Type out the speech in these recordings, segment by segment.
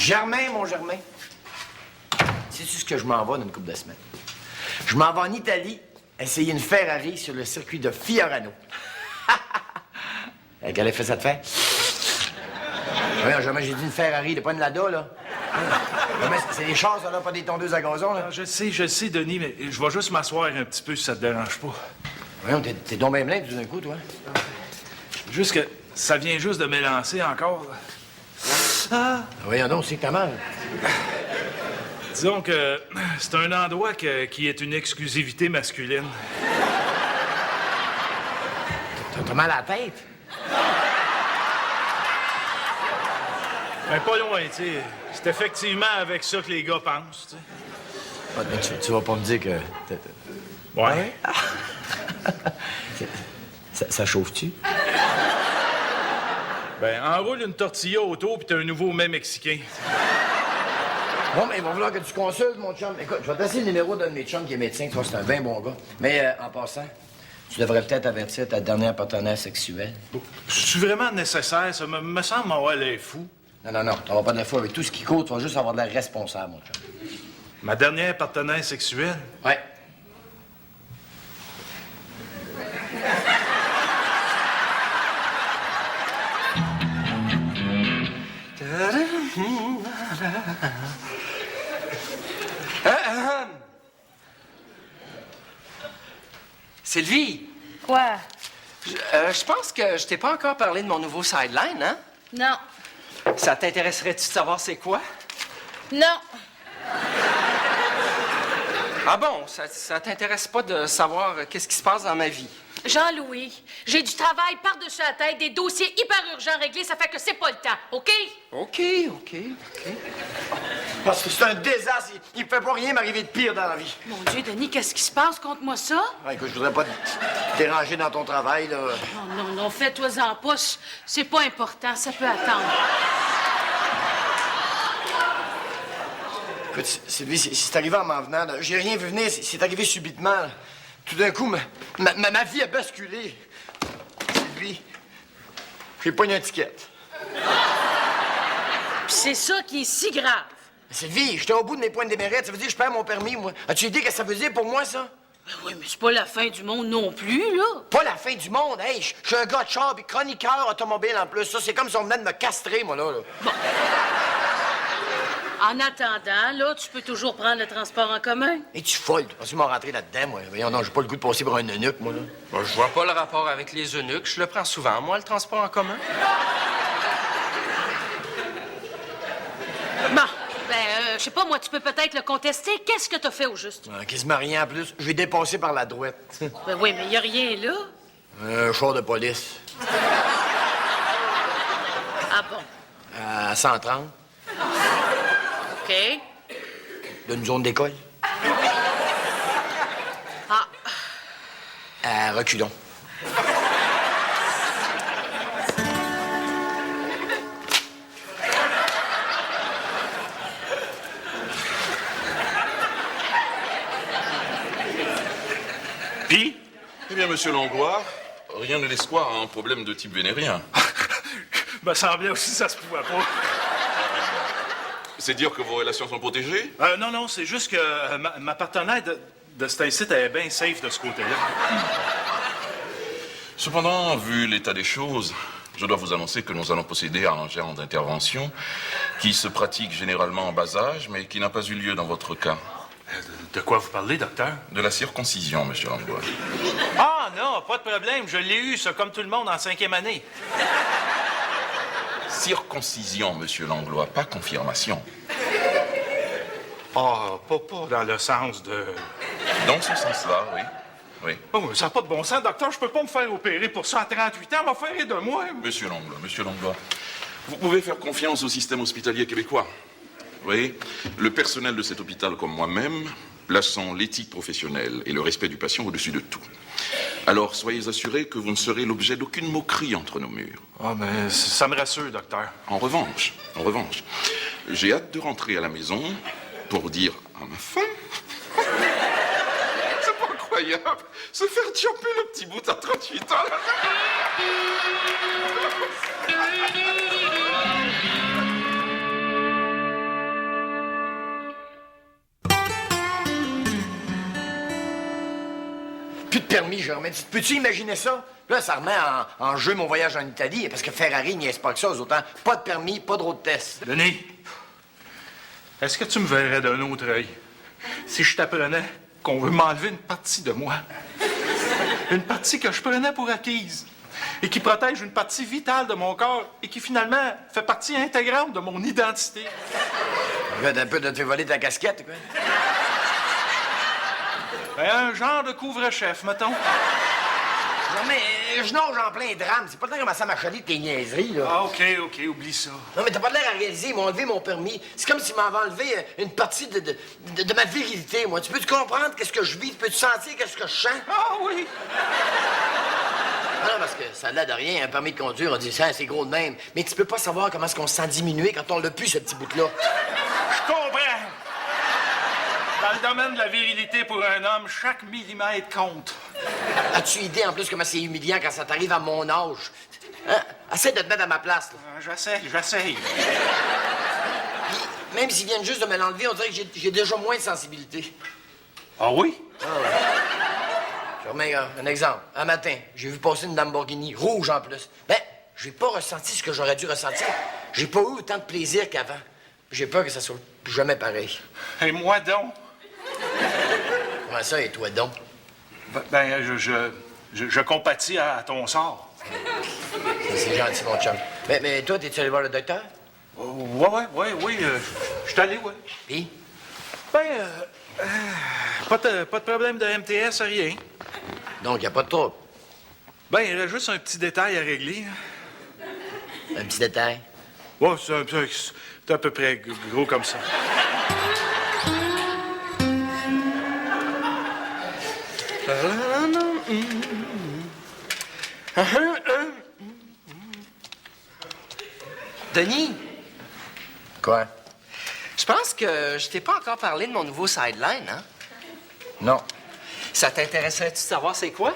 Germain, mon Germain, sais-tu ce que je m'en vais dans une couple de semaines? Je m'en vais en Italie essayer une Ferrari sur le circuit de Fiorano. Quel effet ça te fait? Oui, jamais j'ai dit une Ferrari, de pas une Lada, là. C'est des chars, ça, là, pas des tondeuses à gazon, là. Je sais, Denis, mais je vais juste m'asseoir un petit peu si ça te dérange pas. Voyons, t'es donc bien plein tout d'un coup, toi. Juste que ça vient juste de m'élancer encore. Ah! Voyons donc, c'est que t'as mal. Disons que c'est un endroit qui est une exclusivité masculine. T'as mal à la tête? Ben, pas loin, tu sais. C'est effectivement avec ça que les gars pensent, tu sais. Ah, mais tu vas pas me dire que... Ouais. Ça chauffe-tu? Ben, enroule une tortilla autour, puis t'as un nouveau mets mexicain. Bon, mais il va falloir que tu consultes, mon chum. Écoute, je vais te laisser le numéro d'un de mes chums qui est médecin. Toi, c'est un bien bon gars. Mais en passant, tu devrais peut-être avertir ta dernière partenaire sexuelle. C'est vraiment nécessaire, ça me semble m'avoir l'air fou. Non, t'auras pas de la foi. Avec tout ce qui compte, tu vas juste avoir de l'air responsable, mon chum. Ma dernière partenaire sexuelle? Ouais. Sylvie, Quoi? je pense que je t'ai pas encore parlé de mon nouveau sideline, hein? Non. Ça t'intéresserait-tu de savoir c'est quoi? Non. Ah bon, ça t'intéresse pas de savoir qu'est-ce qui se passe dans ma vie? Jean-Louis, j'ai du travail par-dessus la tête, des dossiers hyper urgents réglés, ça fait que c'est pas le temps, OK? OK. Parce que c'est un désastre. Il peut pas rien m'arriver de pire dans la vie. Mon Dieu, Denis, qu'est-ce qui se passe? Conte-moi ça. Ouais, écoute, je voudrais pas te déranger dans ton travail, là. Non, fais-toi-en pas. C'est pas important, ça peut attendre. Écoute, Sylvie, c'est arrivé en m'en venant, là. J'ai rien vu venir, c'est arrivé subitement, là. Tout d'un coup, ma vie a basculé. Sylvie, j'ai pas une étiquette. Puis c'est ça qui est si grave. Sylvie, j'étais au bout de mes points de démérite. Ça veut dire que je perds mon permis, moi. As-tu idée que ça veut dire pour moi, ça? Ben oui, mais c'est pas la fin du monde non plus, là. Pas la fin du monde, hey! Je suis un gars de char et chroniqueur automobile en plus. Ça, c'est comme si on venait de me castrer, moi, là. Bon. En attendant, là, tu peux toujours prendre le transport en commun. Es-tu folle? Tu vas-tu m'en rentrer là-dedans, moi? Voyons, non, j'ai pas le goût de passer pour un eunuque, moi, là. Ben, je vois pas le rapport avec les eunuques. Je le prends souvent, moi, le transport en commun. Bon, je sais pas, moi, tu peux peut-être le contester. Qu'est-ce que t'as fait au juste? Quasiment rien en plus. Je vais dépasser par la droite. Ben oui, mais y a rien là. Un char de police. Ah bon? À 130. OK. D'une zone d'école. Ah. À reculons. Puis? Eh bien, monsieur Langlois, rien ne laisse croire à un problème de type vénérien. Me semblait aussi que ça se pouvait pas. C'est dire que vos relations sont protégées? Non, c'est juste que ma partenaire de cet incite est bien safe de ce côté-là. Cependant, vu l'état des choses, je dois vous annoncer que nous allons procéder à un genre d'intervention qui se pratique généralement en bas âge, mais qui n'a pas eu lieu dans votre cas. De quoi vous parlez, docteur? De la circoncision, monsieur Langlois. Ah non, pas de problème. Je l'ai eu, ça, comme tout le monde, en 5e année. Circoncision, monsieur Langlois, pas confirmation. Ah, pas dans le sens de... Dans ce sens-là, oui. Oui. Oh, ça n'a pas de bon sens, docteur. Je peux pas me faire opérer pour ça à 38 ans. On va faire de moi. Monsieur Langlois, vous pouvez faire confiance au système hospitalier québécois. Oui, le personnel de cet hôpital comme moi-même plaçant l'éthique professionnelle et le respect du patient au-dessus de tout. Alors, soyez assurés que vous ne serez l'objet d'aucune moquerie entre nos murs. Ah, mais ça me rassure, docteur. En revanche, j'ai hâte de rentrer à la maison pour dire à ma femme... C'est pas incroyable, se faire choper le petit bout à 38 ans. Plus de permis, Germain. Peux-tu imaginer ça? Là, ça remet en jeu mon voyage en Italie, parce que Ferrari niaise pas que ça, aux autant. Pas de permis, pas de road test. Denis, est-ce que tu me verrais d'un autre œil si je t'apprenais qu'on veut m'enlever une partie de moi? Une partie que je prenais pour acquise et qui protège une partie vitale de mon corps et qui, finalement, fait partie intégrante de mon identité. Regarde un peu de te faire voler ta casquette, quoi. Ben, un genre de couvre-chef, mettons. Germain, je nage en plein drame. C'est pas le temps de commencer à m'achaler de tes niaiseries, là. Ah, OK, oublie ça. Non, mais t'as pas de l'air à réaliser. Ils m'ont enlevé mon permis. C'est comme s'ils m'avaient enlevé une partie de ma virilité, moi. Tu peux-tu comprendre qu'est-ce que je vis? Tu peux-tu sentir qu'est-ce que je sens? Ah oui! Non, parce que ça a l'air de rien, un permis de conduire, on dit ça, c'est gros de même. Mais tu peux pas savoir comment est-ce qu'on se sent diminué quand on l'a plus, ce petit bout-là. Je comprends! Dans le domaine de la virilité pour un homme, chaque millimètre compte. As-tu idée, en plus, comment c'est humiliant quand ça t'arrive à mon âge? Hein? Essaie de te mettre à ma place, là. J'essaye. Puis, même s'ils viennent juste de me l'enlever, on dirait que j'ai déjà moins de sensibilité. Ah oui? Je remets un exemple. Un matin, j'ai vu passer une Lamborghini, rouge en plus. Ben, j'ai pas ressenti ce que j'aurais dû ressentir. J'ai pas eu autant de plaisir qu'avant. J'ai peur que ça soit jamais pareil. Et moi donc? Comment ça, et toi donc? Ben, je compatis à ton sort. C'est gentil, mon chum. Mais toi, t'es-tu allé voir le docteur? Oui, je suis allé, ouais. Puis? Ben, pas de problème de MTS, rien. Donc, y a pas de trouble. Ben, il y a juste un petit détail à régler. Un petit détail. Ouais, c'est à peu près gros comme ça. Denis, Quoi? je pense que je t'ai pas encore parlé de mon nouveau sideline, hein? Non. Ça t'intéresserait-tu de savoir c'est quoi?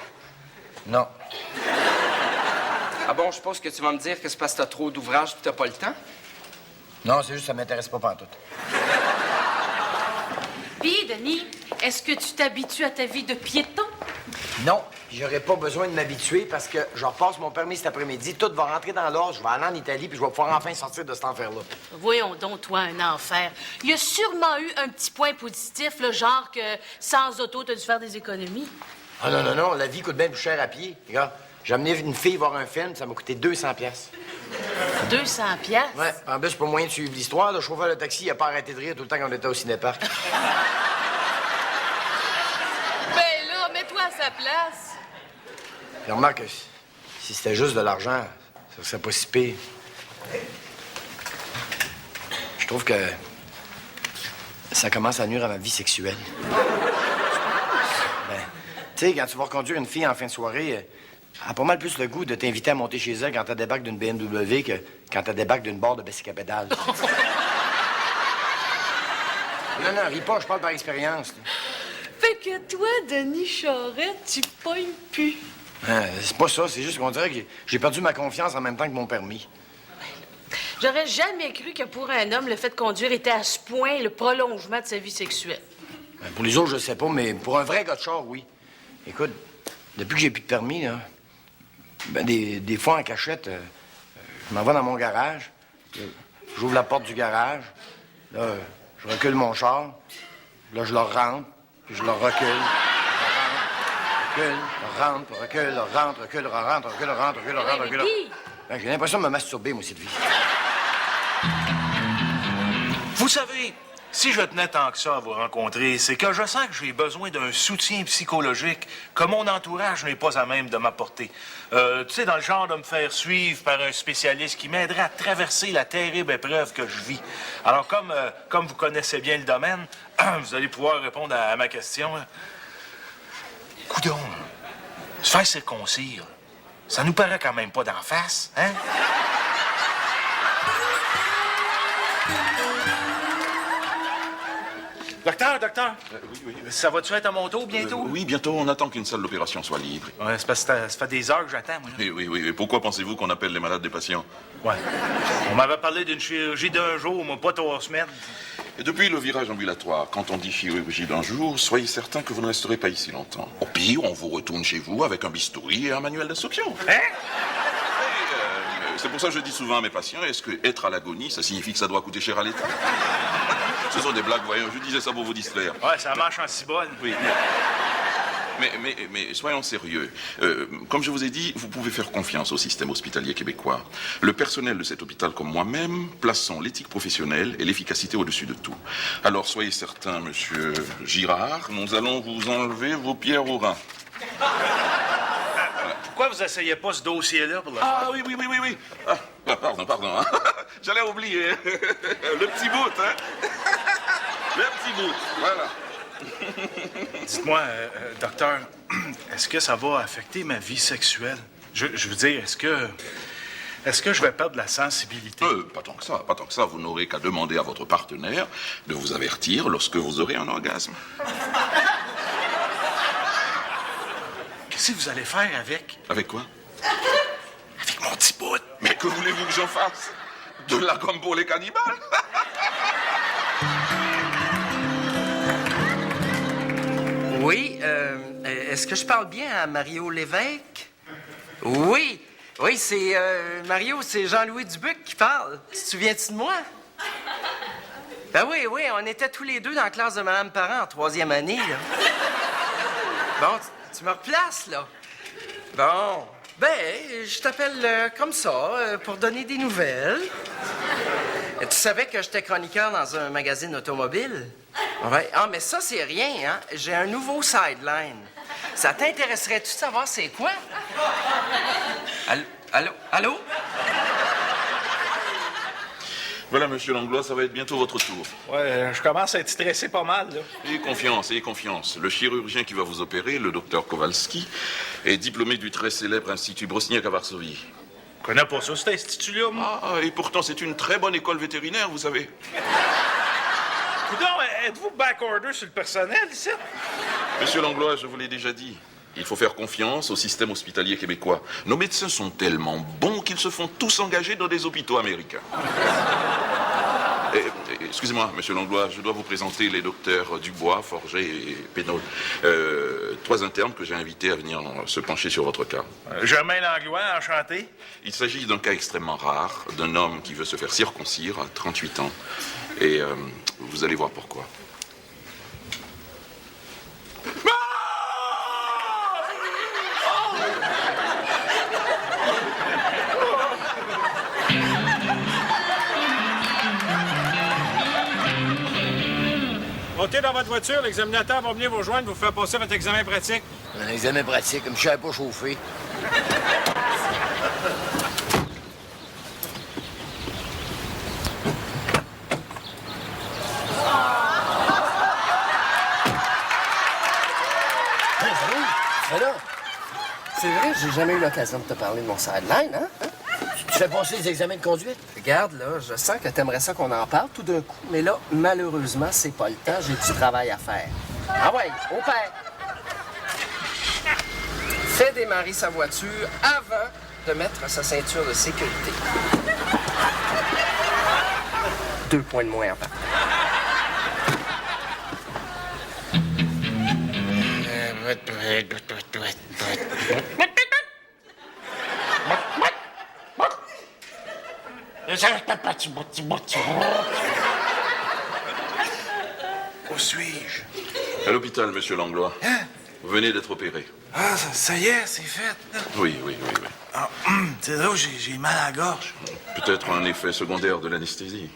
Non. Ah bon, je suppose que tu vas me dire que c'est parce que t'as trop d'ouvrages et t'as pas le temps? Non, c'est juste que ça m'intéresse pas pantoute. Puis, Denis, est-ce que tu t'habitues à ta vie de piéton? Non, puis j'aurais pas besoin de m'habituer parce que je repasse mon permis cet après-midi, tout va rentrer dans l'ordre, je vais aller en Italie puis je vais pouvoir enfin sortir de cet enfer-là. Voyons donc, toi, un enfer. Il y a sûrement eu un petit point positif, le genre que sans auto, t'as dû faire des économies. Ah non, la vie coûte bien plus cher à pied. Regarde, j'ai amené une fille voir un film, ça m'a coûté 200 pièces. 200 piastres? Ouais, en plus, c'est pas moyen de suivre l'histoire. Le chauffeur de taxi, il a pas arrêté de rire tout le temps qu'on était au cinéparc. Ben là, mets-toi à sa place. Puis remarque, si c'était juste de l'argent, ça serait pas si pire. Je trouve que ça commence à nuire à ma vie sexuelle. Ben, tu sais, quand tu vas reconduire une fille en fin de soirée, elle a pas mal plus le goût de t'inviter à monter chez elle quand elle débarque d'une BMW que quand elle débarque d'une barre de bicycle à pédale. Non, ris pas, je parle par expérience. Là. Fait que toi, Denis Charette, tu pognes plus. Hein, c'est pas ça, c'est juste qu'on dirait que j'ai perdu ma confiance en même temps que mon permis. J'aurais jamais cru que pour un homme, le fait de conduire était à ce point le prolongement de sa vie sexuelle. Ben, pour les autres, je sais pas, mais pour un vrai gars de char, oui. Écoute, depuis que j'ai plus de permis, là, ben, des fois en cachette, je m'en vais dans mon garage, j'ouvre la porte du garage, là, je recule mon char, là, je le rentre, puis je le recule. Recule, rentre, recule. Ben, j'ai l'impression de me masturber, moi, cette vie. Vous savez, si je tenais tant que ça à vous rencontrer, c'est que je sens que j'ai besoin d'un soutien psychologique que mon entourage n'est pas à même de m'apporter. Tu sais, dans le genre de me faire suivre par un spécialiste qui m'aiderait à traverser la terrible épreuve que je vis. Alors, comme vous connaissez bien le domaine, vous allez pouvoir répondre à ma question. Coudon, se faire circoncire, ça nous paraît quand même pas d'en face, hein? Docteur, Oui. ça va-tu être à mon tour bientôt? Oui, bientôt, on attend qu'une salle d'opération soit libre. Ouais, c'est parce que ça fait des heures que j'attends, moi. Là. Oui. Et pourquoi pensez-vous qu'on appelle les malades des patients? Ouais. On m'avait parlé d'une chirurgie d'un jour, moi, pas 3 semaines. Et depuis le virage ambulatoire, quand on dit chirurgie d'un jour, soyez certain que vous ne resterez pas ici longtemps. Au pire, on vous retourne chez vous avec un bistouri et un manuel d'instruction. Hein? C'est pour ça que je dis souvent à mes patients, est-ce que être à l'agonie, ça signifie que ça doit coûter cher à l'État? Ce sont des blagues, voyons, je disais ça pour vous distraire. Ouais, ça marche en cibole. Oui. Mais soyons sérieux. Comme je vous ai dit, vous pouvez faire confiance au système hospitalier québécois. Le personnel de cet hôpital, comme moi-même, plaçons l'éthique professionnelle et l'efficacité au-dessus de tout. Alors soyez certain, monsieur Girard, nous allons vous enlever vos pierres au rein. Pourquoi vous essayez pas ce dossier-là pour le faire? Ah oui. Ah, pardon. Hein. J'allais oublier. Le petit bout, hein. Le petit bout, voilà. Dites-moi, docteur, est-ce que ça va affecter ma vie sexuelle? Je veux dire, est-ce que je vais perdre la sensibilité? Pas tant que ça. Vous n'aurez qu'à demander à votre partenaire de vous avertir lorsque vous aurez un orgasme. Qu'est-ce que vous allez faire avec? Avec quoi? Avec mon petit bout. Mais que voulez-vous que j'en fasse? De la gomme pour les cannibales? Oui, est-ce que je parle bien à Mario Lévesque? Oui, c'est Mario, c'est Jean-Louis Dubuc qui parle. Tu te souviens-tu de moi? Ben oui, on était tous les deux dans la classe de Mme Parent en 3e année, là. Bon, tu me replaces, là. Bon, ben, je t'appelle comme ça, pour donner des nouvelles. Tu savais que j'étais chroniqueur dans un magazine automobile? Ouais. Ah, mais ça, c'est rien, hein? J'ai un nouveau sideline. Ça t'intéresserait-tu de savoir c'est quoi? Allô? Voilà, monsieur Langlois, ça va être bientôt votre tour. Ouais, je commence à être stressé pas mal, là. Ayez confiance. Le chirurgien qui va vous opérer, le docteur Kowalski, est diplômé du très célèbre Institut Brosniak à Varsovie. Je connais pas ça, cet institut-là, moi. Ah, et pourtant, c'est une très bonne école vétérinaire, vous savez. Coudonc, êtes-vous back-order sur le personnel, ici? Monsieur Langlois, je vous l'ai déjà dit. Il faut faire confiance au système hospitalier québécois. Nos médecins sont tellement bons qu'ils se font tous engager dans des hôpitaux américains. Excusez-moi, monsieur Langlois, je dois vous présenter les docteurs Dubois, Forget et Pénaud. 3 internes que j'ai invités à venir se pencher sur votre cas. Germain Langlois, enchanté. Il s'agit d'un cas extrêmement rare, d'un homme qui veut se faire circoncire à 38 ans. Et vous allez voir pourquoi. Montez dans votre voiture, l'examinateur va venir vous rejoindre, vous faire passer votre examen pratique. Un examen pratique, comme je savais pas chauffer. C'est vrai, j'ai jamais eu l'occasion de te parler de mon sideline, hein? Tu fais passer les examens de conduite? Regarde, là, je sens que t'aimerais ça qu'on en parle tout d'un coup. Mais là, malheureusement, c'est pas le temps. J'ai du travail à faire. Ah ouais, au père! Fais démarrer sa voiture avant de mettre sa ceinture de sécurité. 2 points de moins en partant. Où suis-je? À l'hôpital, monsieur Langlois. Hein? Vous venez d'être opéré. Ah, ça y est, c'est fait, là. Oui. Ah, c'est drôle, j'ai mal à la gorge. Peut-être un effet secondaire de l'anesthésie.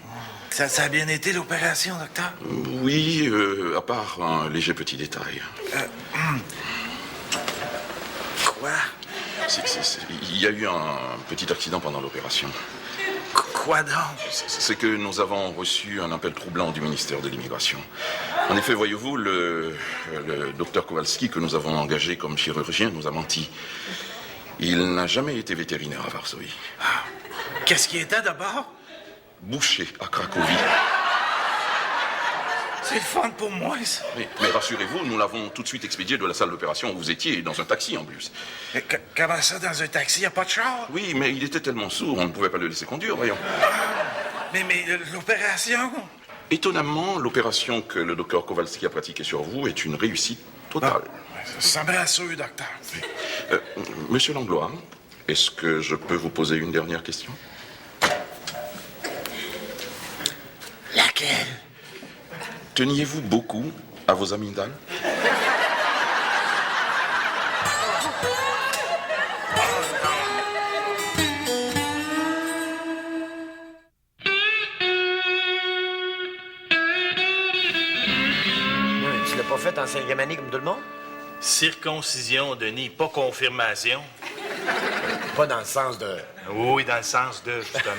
Ça a bien été, l'opération, docteur? Oui, à part un léger petit détail. Quoi? Il y a eu un petit accident pendant l'opération. Quoi donc? C'est que nous avons reçu un appel troublant du ministère de l'Immigration. En effet, voyez-vous, le docteur Kowalski que nous avons engagé comme chirurgien nous a menti. Il n'a jamais été vétérinaire à Varsovie. Qu'est-ce qui était d'abord? Boucher à Cracovie. C'est le fun pour moi, ça. Mais rassurez-vous, nous l'avons tout de suite expédié de la salle d'opération où vous étiez, dans un taxi en plus. Mais comment ça, dans un taxi, y a pas de char? Oui, mais il était tellement sourd, on ne pouvait pas le laisser conduire, voyons. Mais l'opération? Étonnamment, l'opération que le docteur Kowalski a pratiquée sur vous est une réussite totale. Ça me rassure, docteur. Monsieur Langlois, est-ce que je peux vous poser une dernière question? Laquelle? Teniez-vous beaucoup à vos amygdales? Tu l'as pas fait en cinquième année comme tout le monde? Circoncision, Denis, pas confirmation. Pas dans le sens de... Oui, dans le sens de, justement.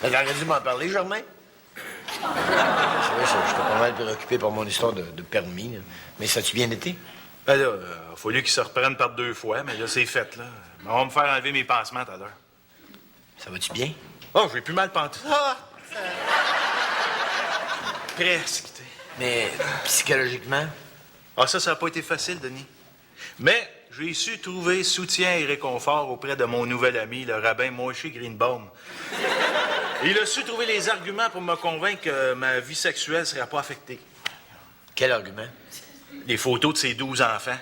T'aurais dû m'en parler, Germain? C'est vrai, j'étais pas mal préoccupé par mon histoire de permis, là. Mais ça a-tu bien été? Ben là, il a fallu qu'il se reprenne par 2 fois, mais là, c'est fait, là. On va me faire enlever mes pansements tout à l'heure. Ça va-tu bien? Oh, j'ai plus mal pantoute. Ah! Presque, tu sais. Mais psychologiquement? Ah, ça n'a pas été facile, Denis. Mais j'ai su trouver soutien et réconfort auprès de mon nouvel ami, le rabbin Moshe Greenbaum. Il a su trouver les arguments pour me convaincre que ma vie sexuelle ne serait pas affectée. Quel argument? Les photos de ses 12 enfants.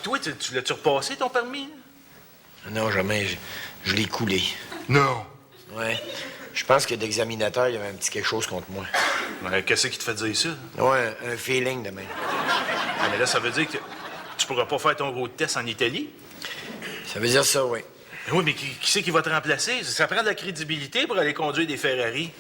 Toi, tu l'as-tu repassé, ton permis? Non, Germain, je l'ai coulé. Non. Ouais. Je pense que d'examinateur, il y avait un petit quelque chose contre moi. Qu'est-ce qui te fait dire ça? Ouais, un feeling de même. Ah, mais là, ça veut dire que tu pourras pas faire ton road test en Italie? Ça veut dire ça, oui. Oui, mais qui c'est qui va te remplacer? Ça prend de la crédibilité pour aller conduire des Ferrari.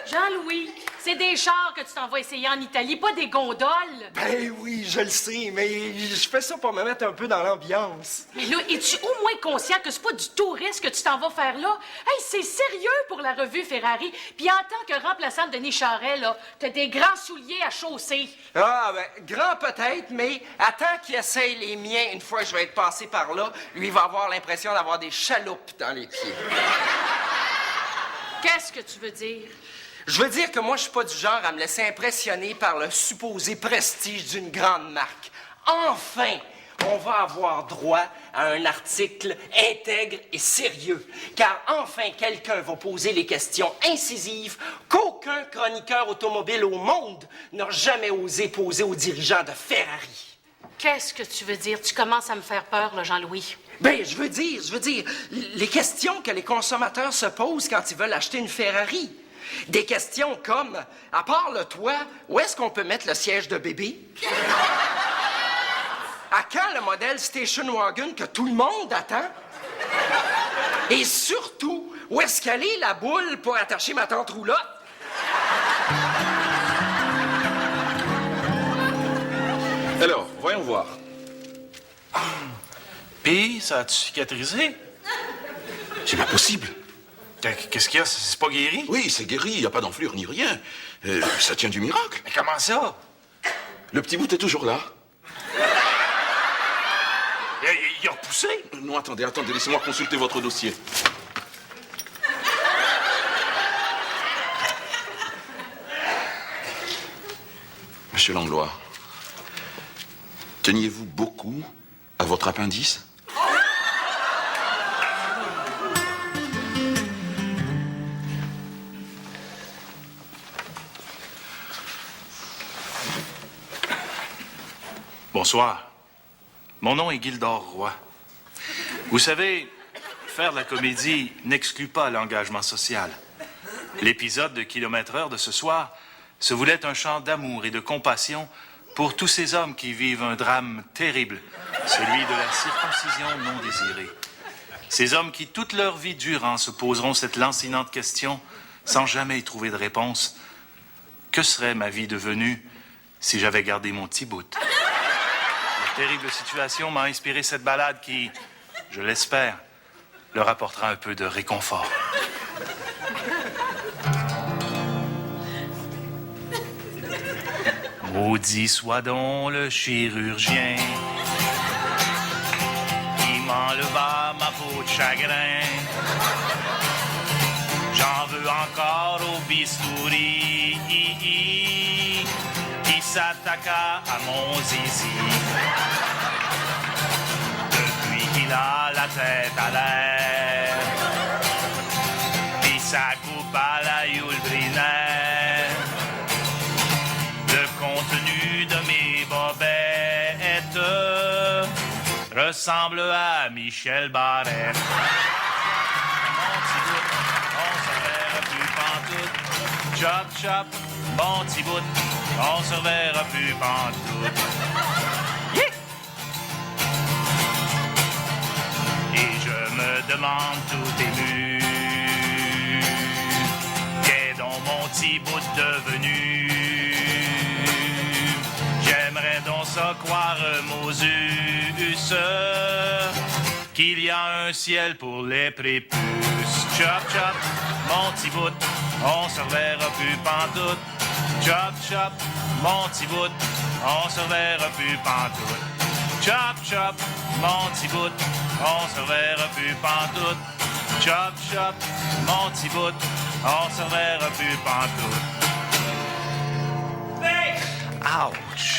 Jean-Louis, c'est des chars que tu t'en vas essayer en Italie, pas des gondoles. Ben oui, je le sais, mais je fais ça pour me mettre un peu dans l'ambiance. Mais là, es-tu au moins conscient que c'est pas du tourisme que tu t'en vas faire là? Hey, c'est sérieux pour la revue Ferrari. Puis en tant que remplaçant de Denis Charret, là, t'as des grands souliers à chausser. Ah, ben, grand peut-être, mais attends qu'il essaye les miens une fois que je vais être passé par là, lui va avoir l'impression d'avoir des chaloupes dans les pieds. Qu'est-ce que tu veux dire? Je veux dire que moi, je suis pas du genre à me laisser impressionner par le supposé prestige d'une grande marque. Enfin, on va avoir droit à un article intègre et sérieux. Car enfin, quelqu'un va poser les questions incisives qu'aucun chroniqueur automobile au monde n'a jamais osé poser aux dirigeants de Ferrari. Qu'est-ce que tu veux dire? Tu commences à me faire peur, là, Jean-Louis. Ben, je veux dire, les questions que les consommateurs se posent quand ils veulent acheter une Ferrari. Des questions comme, à part le toit, où est-ce qu'on peut mettre le siège de bébé? À quand le modèle Station Wagon que tout le monde attend? Et surtout, où est-ce qu'elle est, la boule pour attacher ma tante roulotte? Alors, voyons voir. Puis, ça a-tu cicatrisé? C'est pas possible. Qu'est-ce qu'il y a? C'est pas guéri? Oui, c'est guéri, il n'y a pas d'enflure ni rien. Ça tient du miracle. Mais comment ça? Le petit bout est toujours là. Il a repoussé? Non, attendez, laissez-moi consulter votre dossier. Monsieur Langlois, teniez-vous beaucoup à votre appendice? Bonsoir. Mon nom est Gildor Roy. Vous savez, faire de la comédie n'exclut pas l'engagement social. L'épisode de Kilomètre-heure de ce soir se voulait un chant d'amour et de compassion pour tous ces hommes qui vivent un drame terrible, celui de la circoncision non désirée. Ces hommes qui, toute leur vie durant, se poseront cette lancinante question sans jamais y trouver de réponse. Que serait ma vie devenue si j'avais gardé mon petit bout? La terrible situation m'a inspiré cette ballade qui, je l'espère, leur apportera un peu de réconfort. Maudit soit donc le chirurgien qui m'enleva ma peau de chagrin. J'en veux encore bistouri qui s'attaqua à mon zizi. Depuis qu'il a la tête à l'air, puis sa coupe à la Yule Brynner, le contenu de mes bobettes ressemble à Michel Barrette. Mon petit bout, on se verra plus pantoute. Chop, chop, mon petit bout, on se verra plus pantoute. Yeah! Et je me demande tout ému, qu'est donc mon petit bout devenu? J'aimerais donc ça croire, Moses, qu'il y a un ciel pour les prépuces. Chop, chop, mon petit bout, on se reverra plus pantoute. Chop, chop, mon petit bout, on se reverra plus pantoute. Chop, chop, mon petit bout, on se reverra plus pantoute. Chop, chop, mon petit bout, on se reverra plus pantoute. Ouch!